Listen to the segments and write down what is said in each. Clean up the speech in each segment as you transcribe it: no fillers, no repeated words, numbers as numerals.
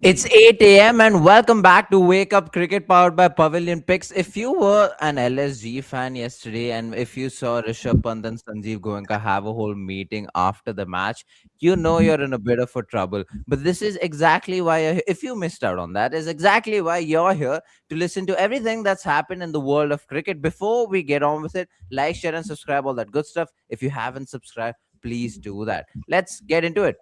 It's 8 a.m. and welcome back to Wake Up Cricket powered by Pavilion Picks. If you were an LSG fan yesterday and if you saw Rishabh Pant and Sanjeev Goenka have a whole meeting after the match, you know you're in a bit of a trouble. But this is exactly why, if you missed out on that, is exactly why you're here to listen to everything that's happened in the world of cricket. Before we get on with it, like, share, and subscribe, all that good stuff. If you haven't subscribed, please do that. Let's get into it.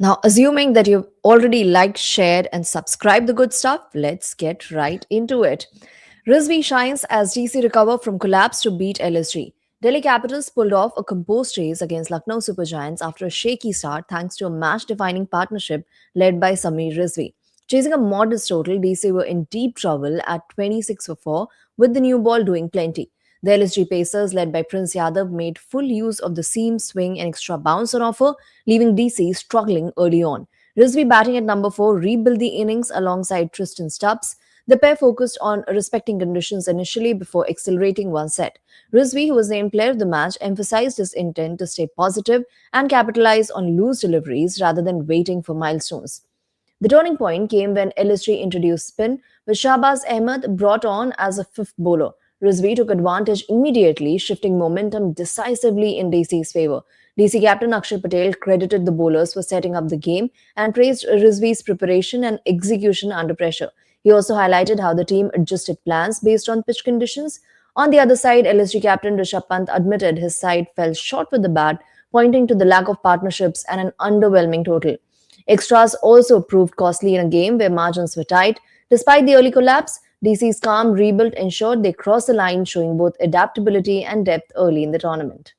Now, assuming that you've already liked, shared, and subscribed the good stuff, let's get right into it. Rizvi shines as DC recover from collapse to beat LSG. Delhi Capitals pulled off a composed chase against Lucknow Super Giants after a shaky start thanks to a match-defining partnership led by Sameer Rizvi. Chasing a modest total, DC were in deep trouble at 26 for 4, with the new ball doing plenty. The LSG Pacers, led by Prince Yadav, made full use of the seam, swing, and extra bounce on offer, leaving DC struggling early on. Rizvi, batting at number 4, rebuilt the innings alongside Tristan Stubbs. The pair focused on respecting conditions initially before accelerating one set. Rizvi, who was named player of the match, emphasized his intent to stay positive and capitalize on loose deliveries rather than waiting for milestones. The turning point came when LSG introduced spin, with Shahbaz Ahmed brought on as a fifth bowler. Rizvi took advantage immediately, shifting momentum decisively in DC's favour. DC captain Akshay Patel credited the bowlers for setting up the game and praised Rizvi's preparation and execution under pressure. He also highlighted how the team adjusted plans based on pitch conditions. On the other side, LSG captain Rishabh Pant admitted his side fell short with the bat, pointing to the lack of partnerships and an underwhelming total. Extras also proved costly in a game where margins were tight. Despite the early collapse, DC's calm rebuild ensured they crossed the line, showing both adaptability and depth early in the tournament.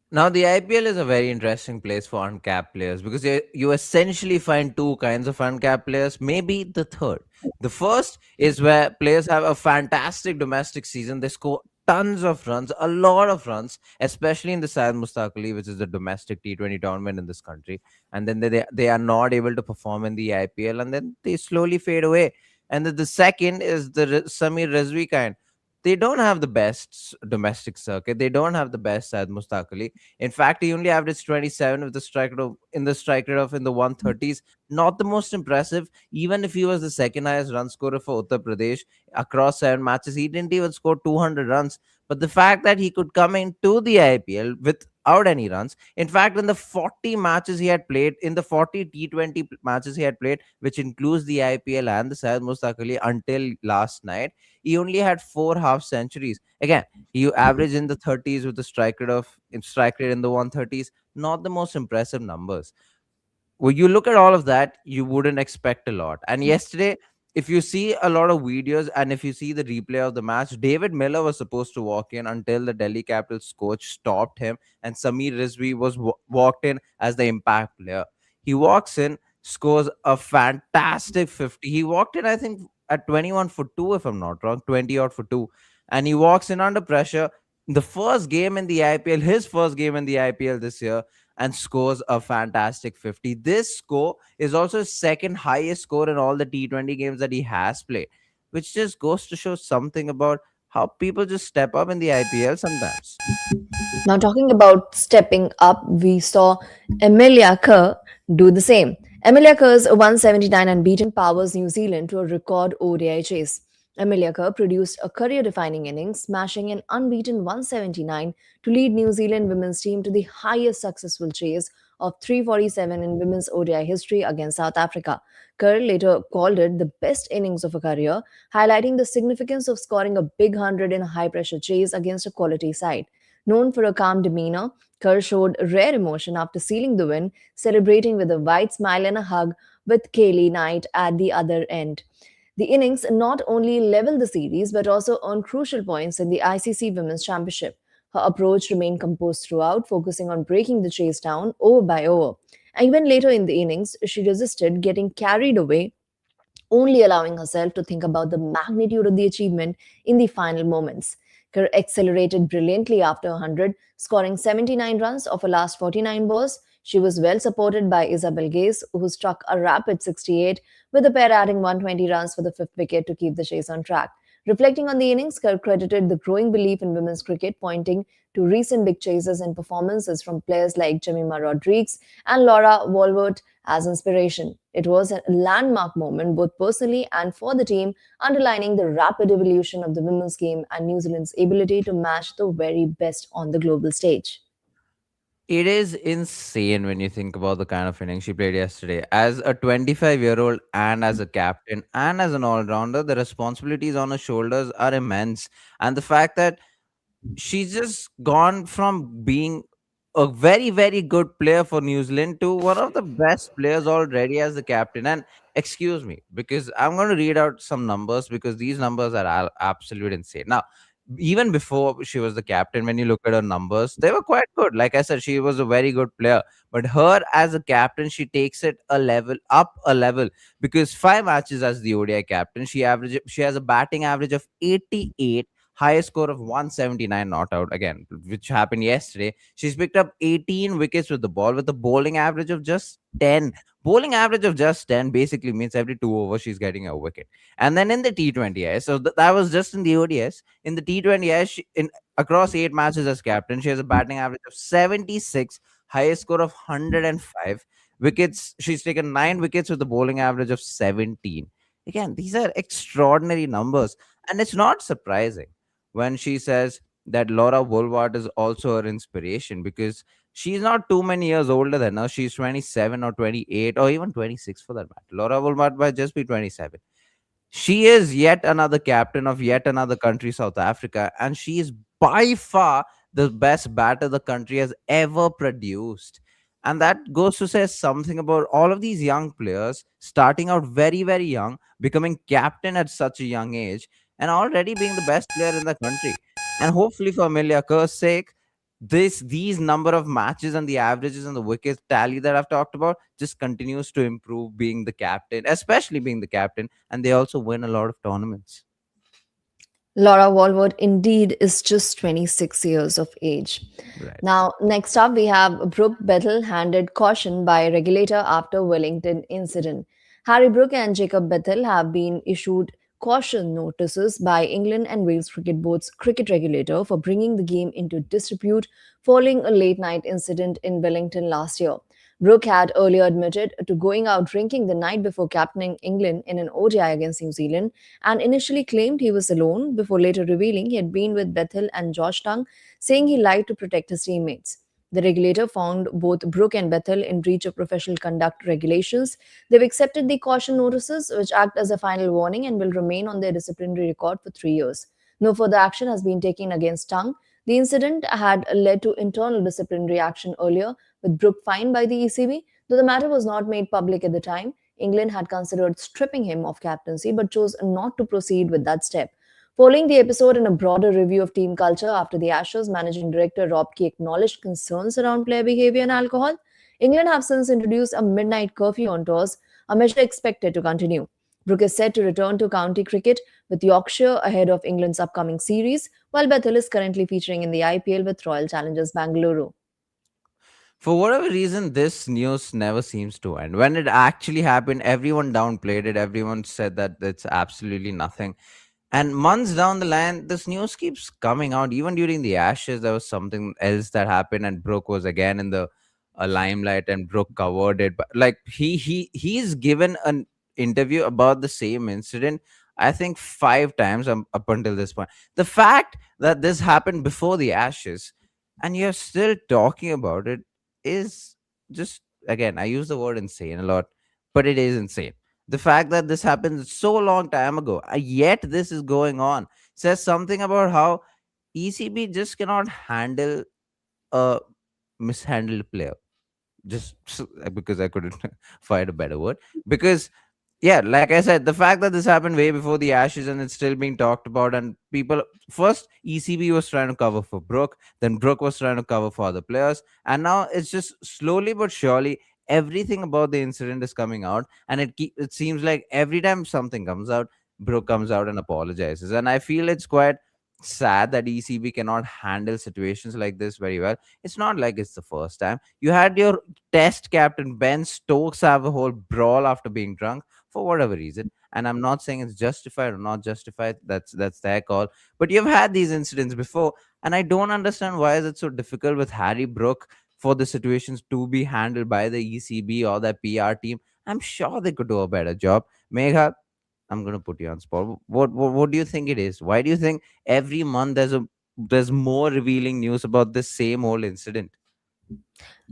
Now, the IPL is a very interesting place for uncapped players because you essentially find two kinds of uncapped players, maybe the third. The first is where players have a fantastic domestic season. They score tons of runs, a lot of runs, especially in the Syed Mustaq Ali, which is the domestic T20 tournament in this country. And then they are not able to perform in the IPL and then they slowly fade away. And then the second is the Samir Rizvi kind. They don't have the best domestic circuit. They don't have the best Syed Mustaq Ali. In fact, he only averaged 27 with the strike rate in the 130s. Not the most impressive. Even if he was the second highest run scorer for Uttar Pradesh across 7 matches, he didn't even score 200 runs. But the fact that he could come into the IPL without any runs, in fact, in the 40 matches he had played, in the 40 T20 matches he had played, which includes the IPL and the Syed Mustaq Ali until last night, he only had 4 half centuries. Again, he averaged in the 30s with a strike rate in the 130s. Not the most impressive numbers. When you look at all of that, you wouldn't expect a lot. And yesterday, if you see a lot of videos and if you see the replay of the match, David Miller was supposed to walk in until the Delhi Capitals coach stopped him, and Sameer Rizvi was walked in as the impact player. He walks in, scores a fantastic 50. He walked in, I think, at 21 for 2, if I'm not wrong, 20 odd for 2. And he walks in under pressure. The first game in the IPL, his first game in the IPL this year, and scores a fantastic 50. This score is also his second highest score in all the T20 games that he has played, which just goes to show something about how people just step up in the IPL sometimes. Now, talking about stepping up, we saw Emilia Kerr do the same. Emilia Kerr's 179 unbeaten powers New Zealand to a record ODI chase. Emilia Kerr produced a career-defining innings, smashing an unbeaten 179 to lead New Zealand women's team to the highest successful chase of 347 in women's ODI history against South Africa. Kerr later called it the best innings of her career, highlighting the significance of scoring a big 100 in a high-pressure chase against a quality side. Known for a calm demeanor, Kerr showed rare emotion after sealing the win, celebrating with a wide smile and a hug with Kaylee Knight at the other end. The innings not only leveled the series but also earned crucial points in the ICC Women's Championship. Her approach remained composed throughout, focusing on breaking the chase down over by over. And even later in the innings, she resisted getting carried away, only allowing herself to think about the magnitude of the achievement in the final moments. Kerr accelerated brilliantly after 100, scoring 79 runs off her last 49 balls. She was well supported by Isabel Gaze, who struck a rapid 68, with the pair adding 120 runs for the fifth wicket to keep the chase on track. Reflecting on the innings, Kerr credited the growing belief in women's cricket, pointing to recent big chases and performances from players like Jemima Rodriguez and Laura Walworth as inspiration. It was a landmark moment both personally and for the team, underlining the rapid evolution of the women's game and New Zealand's ability to match the very best on the global stage. It is insane when you think about the kind of innings she played yesterday. As a 25-year-old and as a captain and as an all-rounder, the responsibilities on her shoulders are immense. And the fact that she's just gone from being a very very good player for New Zealand to one of the best players already as the captain. And excuse me, because I'm going to read out some numbers because these numbers are absolute insane. Now, even before she was the captain, when you look at her numbers, they were quite good. Like I said, she was a very good player, but her as a captain, she takes it a level up, a level, because 5 matches as the ODI captain, she has a batting average of 88, highest score of 179 not out again, which happened yesterday. She's picked up 18 wickets with the ball with a bowling average of just 10. Bowling average of just 10 basically means every 2 overs she's getting a wicket. And then in the T20I, so that was just in the ODS. In the T20I, in across 8 matches as captain, she has a batting average of 76, highest score of 105 wickets. She's taken 9 wickets with a bowling average of 17. Again, these are extraordinary numbers, and it's not surprising when she says that Laura Woolward is also her inspiration because she's not too many years older than her. She's 27 or 28 or even 26 for that matter. Laura Woolward might just be 27. She is yet another captain of yet another country, South Africa, and she is by far the best batter the country has ever produced. And that goes to say something about all of these young players starting out very, very young, becoming captain at such a young age, and already being the best player in the country. And hopefully, for Amelia Kerr's sake, these number of matches and the averages and the wickets tally that I've talked about just continues to improve being the captain, especially being the captain, and they also win a lot of tournaments. Laura Walworth indeed is just 26 years of age. Right. Now, next up, we have Brooke Bethel handed caution by regulator after Wellington incident. Harry Brooke and Jacob Bethel have been issued caution notices by England and Wales Cricket Board's cricket regulator for bringing the game into disrepute following a late night incident in Wellington last year. Brooke had earlier admitted to going out drinking the night before captaining England in an ODI against New Zealand and initially claimed he was alone before later revealing he had been with Bethel and Josh Tongue, saying he lied to protect his teammates. The regulator found both Brooke and Bethel in breach of professional conduct regulations. They've accepted the caution notices, which act as a final warning and will remain on their disciplinary record for 3 years. No further action has been taken against Tongue. The incident had led to internal disciplinary action earlier, with Brooke fined by the ECB. Though the matter was not made public at the time, England had considered stripping him of captaincy but chose not to proceed with that step. Following the episode and a broader review of team culture after the Ashes, managing director Rob Key acknowledged concerns around player behavior and alcohol. England have since introduced a midnight curfew on tours, a measure expected to continue. Brooke is set to return to county cricket with Yorkshire ahead of England's upcoming series, while Bethel is currently featuring in the IPL with Royal Challengers Bangalore. For whatever reason, this news never seems to end. When it actually happened, everyone downplayed it. Everyone said that it's absolutely nothing. And months down the line, this news keeps coming out. Even during the Ashes, there was something else that happened, and Brooke was again in the limelight, and Brooke covered it. But like he's given an interview about the same incident, I think 5 times up until this point. The fact that this happened before the Ashes, and you're still talking about it, is just, again, I use the word insane a lot, but it is insane. The fact that this happened so long time ago, yet this is going on, says something about how ECB just cannot handle a mishandled player. Because I couldn't find a better word. Because yeah, like I said, the fact that this happened way before the Ashes and it's still being talked about, and people, first ECB was trying to cover for Brooke, then Brooke was trying to cover for other players, and now it's just slowly but surely everything about the incident is coming out, and it seems like every time something comes out, Brooke comes out and apologizes, and I feel it's quite sad that ECB cannot handle situations like this very well. It's not like it's the first time. You had your test captain Ben Stokes have a whole brawl after being drunk for whatever reason. And I'm not saying it's justified or not justified. That's their call. But you've had these incidents before, and I don't understand why is it so difficult with Harry Brook for the situations to be handled by the ECB or the PR team. I'm sure they could do a better job. Megha, I'm gonna put you on spot. What do you think it is? Why do you think every month there's more revealing news about this same old incident?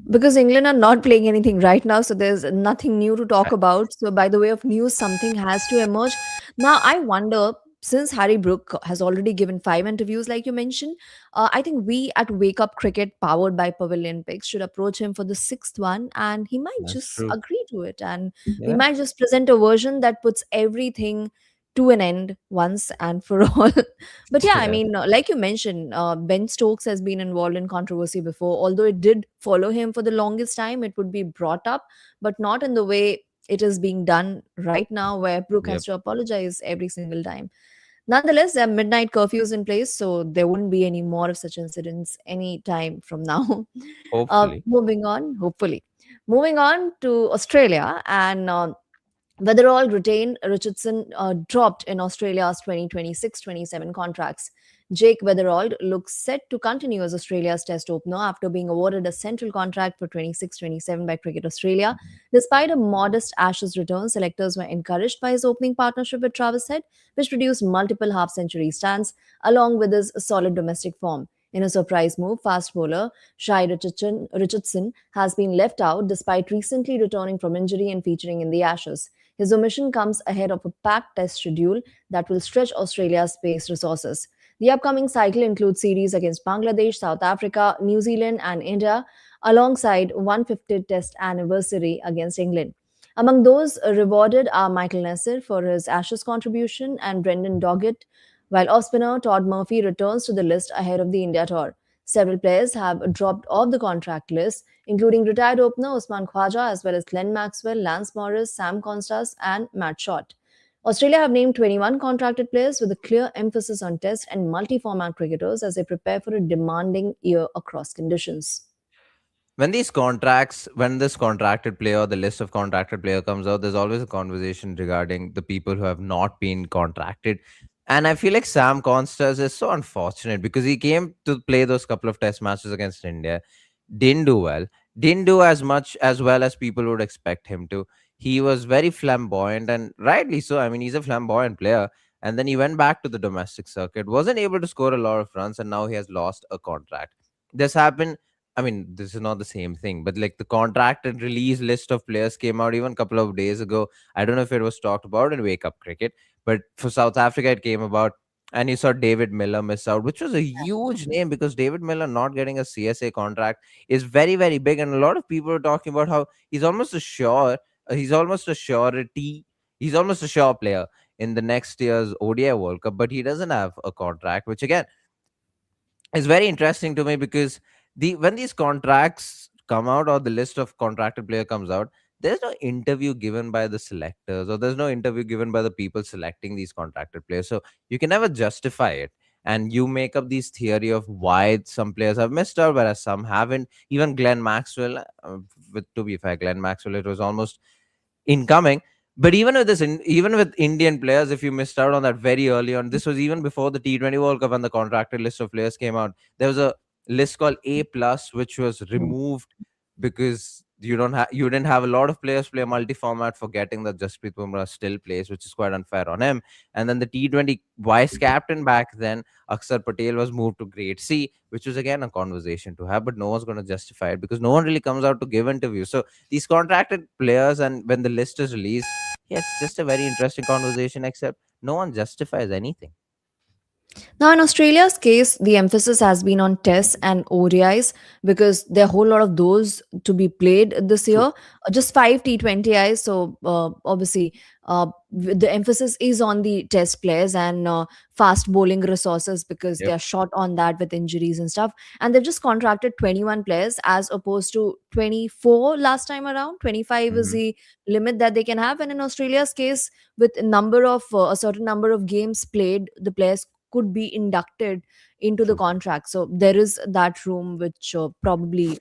Because England are not playing anything right now, so there's nothing new to talk Right. about. So, by the way of news, something has to emerge. Now, I wonder, since Harry Brook has already given 5 interviews, like you mentioned, I think we at Wake Up Cricket, powered by Pavilion Picks, should approach him for the sixth one, and he might That's just true. agree to it. And we Yeah. might just present a version that puts everything to an end once and for all. But yeah, I Yeah. mean, like you mentioned, Ben Stokes has been involved in controversy before. Although it did follow him for the longest time, it would be brought up, but not in the way it is being done right now, where Brooke has Yep. to apologize every single time. Nonetheless, there are midnight curfews in place, so there wouldn't be any more of such incidents any time from now. Hopefully. Moving on, hopefully. Moving on to Australia, and Weatherall retained Richardson dropped in Australia's 2026-27 contracts. Jake Weatherall looks set to continue as Australia's test opener after being awarded a central contract for 26-27 by Cricket Australia. Despite a modest Ashes return, selectors were encouraged by his opening partnership with Travis Head, which produced multiple half-century stands along with his solid domestic form. In a surprise move, fast bowler Richardson has been left out despite recently returning from injury and featuring in the Ashes. His omission comes ahead of a packed test schedule that will stretch Australia's pace resources. The upcoming cycle includes series against Bangladesh, South Africa, New Zealand, and India, alongside 150th Test anniversary against England. Among those rewarded are Michael Nasser for his Ashes contribution and Brendan Doggett, while off-spinner Todd Murphy returns to the list ahead of the India tour. Several players have dropped off the contract list, including retired opener Usman Khwaja as well as Glenn Maxwell, Lance Morris, Sam Constas, and Matt Short. Australia have named 21 contracted players with a clear emphasis on test and multi format cricketers as they prepare for a demanding year across conditions. When this contracted player, the list of contracted player comes out, there's always a conversation regarding the people who have not been contracted. And I feel like Sam Constas is so unfortunate because he came to play those couple of test matches against India, didn't do well, didn't do as much as well as people would expect him to. He was very flamboyant, and rightly so. I mean, he's a flamboyant player. And then he went back to the domestic circuit, wasn't able to score a lot of runs, and now he has lost a contract. This happened. I mean, this is not the same thing, but like the contract and release list of players came out even a couple of days ago. I don't know if it was talked about in Wake Up Cricket, but for South Africa, it came about. And you saw David Miller miss out, which was a huge name because David Miller not getting a CSA contract is very, very big. And a lot of people are talking about how he's almost a surety, he's almost a sure player in the next year's ODI World Cup, but he doesn't have a contract, which again, it's very interesting to me because when these contracts come out or the list of contracted player comes out, there's no interview given by the selectors or there's no interview given by the people selecting these contracted players. So you can never justify it. And you make up these theory of why some players have missed out, whereas some haven't. Even Glenn Maxwell, with to be fair, Glenn Maxwell, it was almost incoming. But even with even with Indian players, if you missed out on that very early on, this was even before the T20 World Cup and the contracted list of players came out. There was a list called A plus, which was removed because you didn't have a lot of players play multi-format, forgetting that Jasprit Bumrah still plays, which is quite unfair on him. And then the T20 vice captain back then, Akshar Patel, was moved to Grade C, which was again a conversation to have, but no one's going to justify it because no one really comes out to give interviews. So these contracted players, and when the list is released, yeah, it's just a very interesting conversation, except no one justifies anything. Now, in Australia's case, the emphasis has been on tests and ODIs because there are a whole lot of those to be played this year. True. Just 5 T20Is. So, obviously, the emphasis is on the test players and fast bowling resources because they Yep. are short on that with injuries and stuff. And they've just contracted 21 players as opposed to 24 last time around. 25 is Hmm. the limit that they can have. And in Australia's case, with a certain number of games played, the players could be inducted into the True. contract. So there is that room which probably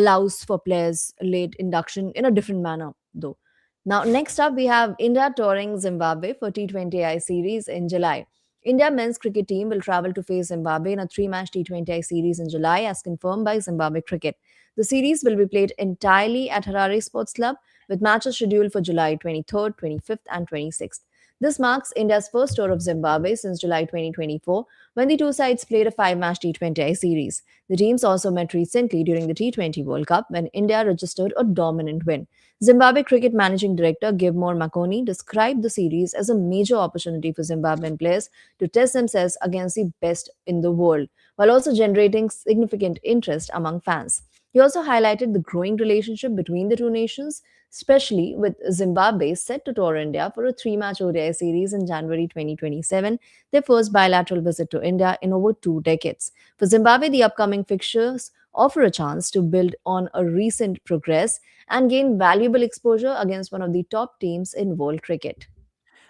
allows for players late induction in a different manner, though. Now, next up, we have India touring Zimbabwe for T20I series in July. India men's cricket team will travel to face Zimbabwe in a three-match T20I series in July, as confirmed by Zimbabwe Cricket. The series will be played entirely at Harare Sports Club, with matches scheduled for July 23rd, 25th, and 26th. This marks India's first tour of Zimbabwe since July 2024, when the two sides played a five-match T20I series. The teams also met recently during the T20 World Cup when India registered a dominant win. Zimbabwe cricket managing director Givmore Makoni described the series as a major opportunity for Zimbabwean players to test themselves against the best in the world, while also generating significant interest among fans. He also highlighted the growing relationship between the two nations, especially with Zimbabwe set to tour India for a three-match ODI series in January 2027, their first bilateral visit to India in over 2 decades. For Zimbabwe, the upcoming fixtures offer a chance to build on a recent progress and gain valuable exposure against one of the top teams in world cricket.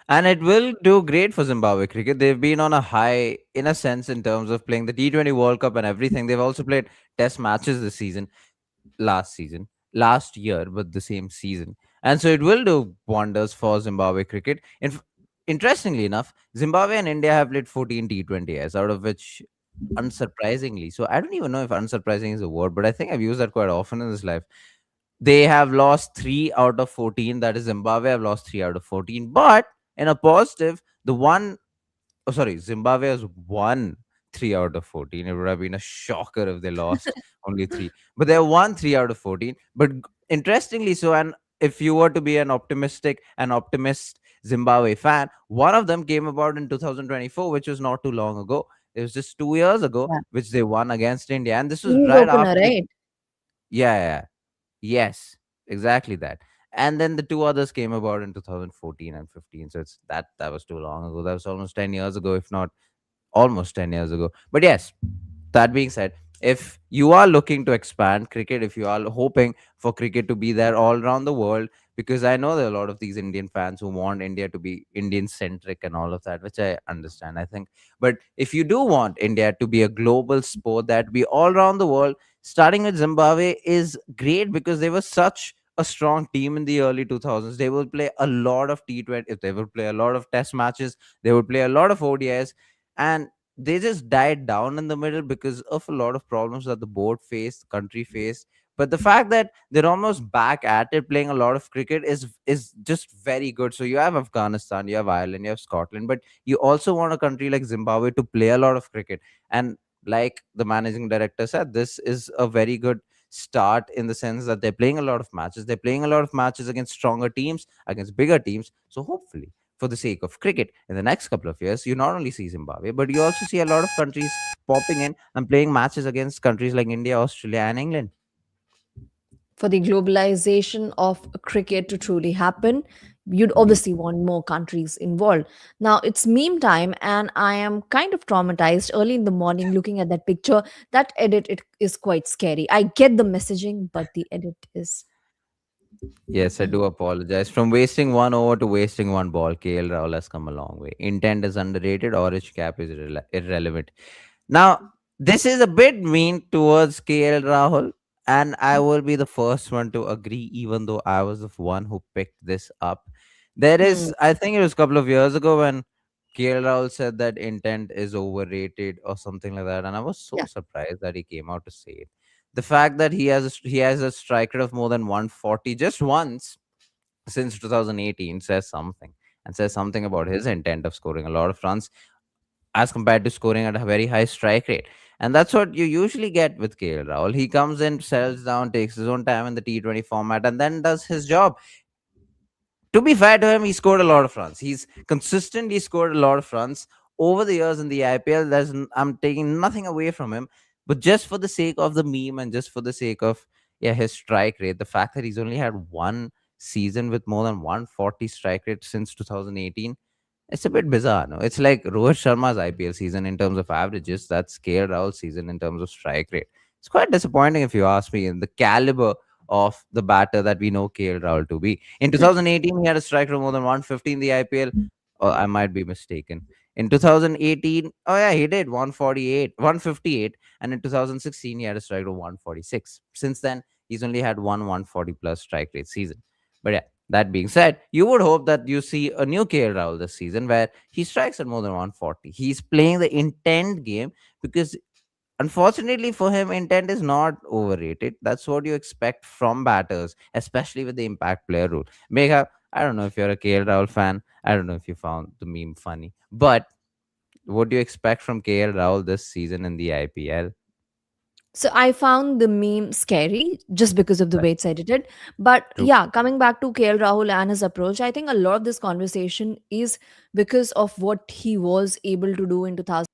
And it will do great for Zimbabwe cricket. They've been on a high, in a sense, in terms of playing the T20 World Cup and everything. They've also played test matches this season, last year, but the same season. And so it will do wonders for Zimbabwe cricket. Interestingly enough, Zimbabwe and India have played 14 T20s, out of which, unsurprisingly, so I don't even know if unsurprising is a word, but I think I've used that quite often in this life. They have lost 3 out of 14. That is, Zimbabwe have lost 3 out of 14. But in a positive, the one, oh, sorry, Zimbabwe has won 3 out of 14. It would have been a shocker if they lost only 3. But they won 3 out of 14. But interestingly so, and if you were to be an optimist Zimbabwe fan, one of them came about in 2024, which was not too long ago. It was just 2 years ago, Yeah. which they won against India. And this was Series right opener, after the, right? yeah, yeah, yeah. Yes, exactly that. And then the two others came about in 2014 and 15. So that was too long ago. That was almost 10 years ago, if not almost 10 years ago. But yes, that being said, if you are looking to expand cricket, if you are hoping for cricket to be there all around the world, because I know there are a lot of these Indian fans who want India to be Indian centric and all of that, which I understand, I think. But if you do want India to be a global sport that be all around the world, starting with Zimbabwe is great because they were such a strong team in the early 2000s. They will play a lot of T20, if they will play a lot of test matches, they would play a lot of ODIs, and they just died down in the middle because of a lot of problems that the board faced, country faced. But the fact that they're almost back at it, playing a lot of cricket, is just very good. So you have Afghanistan, you have Ireland, you have Scotland, but you also want a country like Zimbabwe to play a lot of cricket. And like the managing director said, this is a very good start in the sense that they're playing a lot of matches. They're playing a lot of matches against stronger teams, against bigger teams. So hopefully, for the sake of cricket, in the next couple of years, you not only see Zimbabwe, but you also see a lot of countries popping in and playing matches against countries like India, Australia, and England. For the globalization of cricket to truly happen, you'd obviously want more countries involved. Now it's meme time, and I am kind of traumatized early in the morning looking at that picture. That edit it is quite scary. I get the messaging, but the edit is. Yes, I do apologize. From wasting one over to wasting one ball, KL Rahul has come a long way. Intent is underrated, orange cap is irrelevant. Now, this is a bit mean towards KL Rahul, and I will be the first one to agree, even though I was the one who picked this up. There Hmm. is, I think it was a couple of years ago when KL Rahul said that intent is overrated or something like that, and I was so Yeah. surprised that he came out to say it. The fact that he has a strike rate of more than 140 just once since 2018 says something, and says something about his intent of scoring a lot of runs as compared to scoring at a very high strike rate. And that's what you usually get with KL Rahul. He comes in, settles down, takes his own time in the T20 format, and then does his job. To be fair to him, he scored a lot of runs. He's consistently scored a lot of runs over the years in the IPL. I'm taking nothing away from him, but just for the sake of the meme and just for the sake of, yeah, his strike rate, the fact that he's only had one season with more than 140 strike rate since 2018, it's a bit bizarre. No, it's like Rohit Sharma's IPL season in terms of averages. That's KL Rahul's season in terms of strike rate. It's quite disappointing if you ask me, in the caliber of the batter that we know KL Rahul to be. In 2018, he had a strike rate of more than 150 in the IPL. Or I might be mistaken. In 2018, oh yeah, he did 148, 158, and in 2016 he had a strike rate of 146. Since then, he's only had one 140 plus strike rate season. But yeah, that being said, you would hope that you see a new KL Rahul this season where he strikes at more than 140. He's playing the intent game because unfortunately for him, intent is not overrated. That's what you expect from batters, especially with the impact player rule. Megha, I don't know if you're a KL Rahul fan. I don't know if you found the meme funny, but what do you expect from KL Rahul this season in the IPL? So I found the meme scary just because of the Right. way it's edited. But True. yeah, coming back to KL Rahul and his approach, I think a lot of this conversation is because of what he was able to do in 2000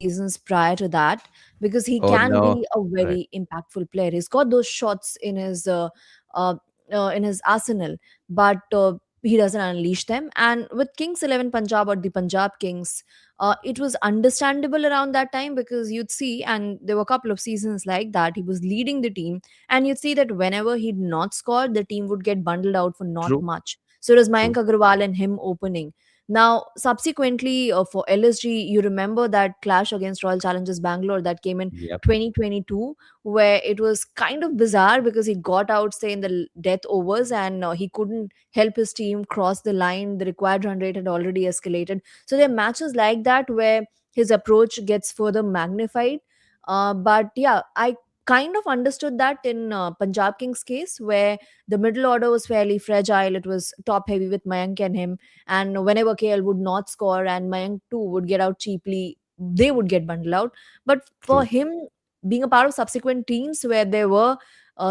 seasons prior to that, because he Oh can no. be a Right. very impactful player. He's got those shots uh, in his arsenal, but he doesn't unleash them. And with Kings 11 Punjab, or the Punjab Kings, it was understandable around that time, because you'd see, and there were a couple of seasons like that, he was leading the team, and you'd see that whenever he'd not scored, the team would get bundled out for not True. much. So it was Mayank True. Agarwal and him opening. Now, subsequently, for LSG, you remember that clash against Royal Challengers Bangalore that came in Yep. 2022, where it was kind of bizarre because he got out, say, in the death overs, and he couldn't help his team cross the line. The required run rate had already escalated. So there are matches like that where his approach gets further magnified. But yeah, I kind of understood that in Punjab Kings case, where the middle order was fairly fragile. It was top heavy with Mayank and him, and whenever KL would not score and Mayank too would get out cheaply, they would get bundled out. But for True. him, being a part of subsequent teams where there were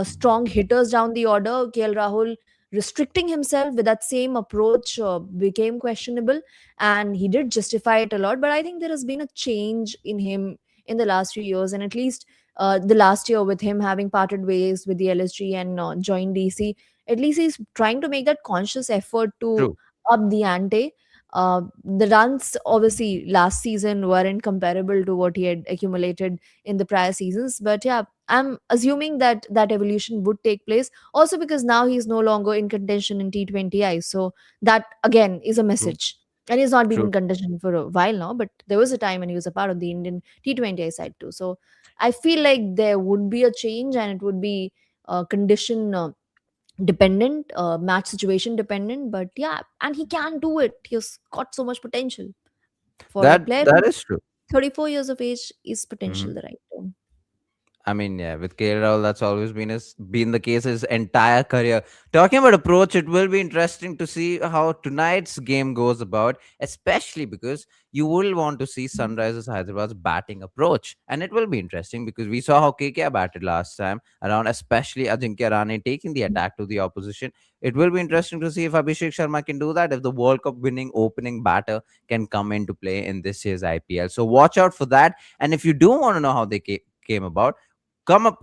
strong hitters down the order, KL Rahul restricting himself with that same approach became questionable, and he did justify it a lot. But I think there has been a change in him in the last few years, and at least the last year, with him having parted ways with the LSG and joined DC, at least he's trying to make that conscious effort to True. up the ante. The runs, obviously, last season weren't comparable to what he had accumulated in the prior seasons. But yeah, I'm assuming that that evolution would take place. Also, because now he's no longer in contention in T20I. So that, again, is a True. message. And he's not been True. in contention for a while now, but there was a time when he was a part of the Indian T20I side too. So I feel like there would be a change, and it would be condition dependent, match situation dependent. But yeah, and he can do it. He's got so much potential for a player That who's is true. 34 years of age. Is Mhm. potential the right term? I mean, yeah, with KL Rahul, that's always been the case his entire career. Talking about approach, it will be interesting to see how tonight's game goes about, especially because you will want to see Sunrisers Hyderabad's batting approach, and it will be interesting because we saw how KKR batted last time around, especially Ajinkya Rane taking the attack to the opposition. It will be interesting to see if Abhishek Sharma can do that, if the World Cup winning opening batter can come into play in this year's IPL. So watch out for that. And if you do want to know how they came about,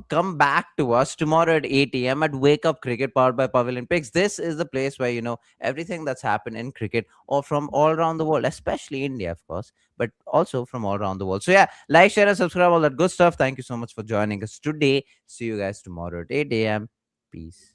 come back to us tomorrow at 8 a.m. at Wake Up Cricket, powered by Pavilion Picks. This is the place where you know everything that's happened in cricket or from all around the world, especially India, of course, but also from all around the world. So yeah, like, share, and subscribe, all that good stuff. Thank you so much for joining us today. See you guys tomorrow at 8 a.m. Peace.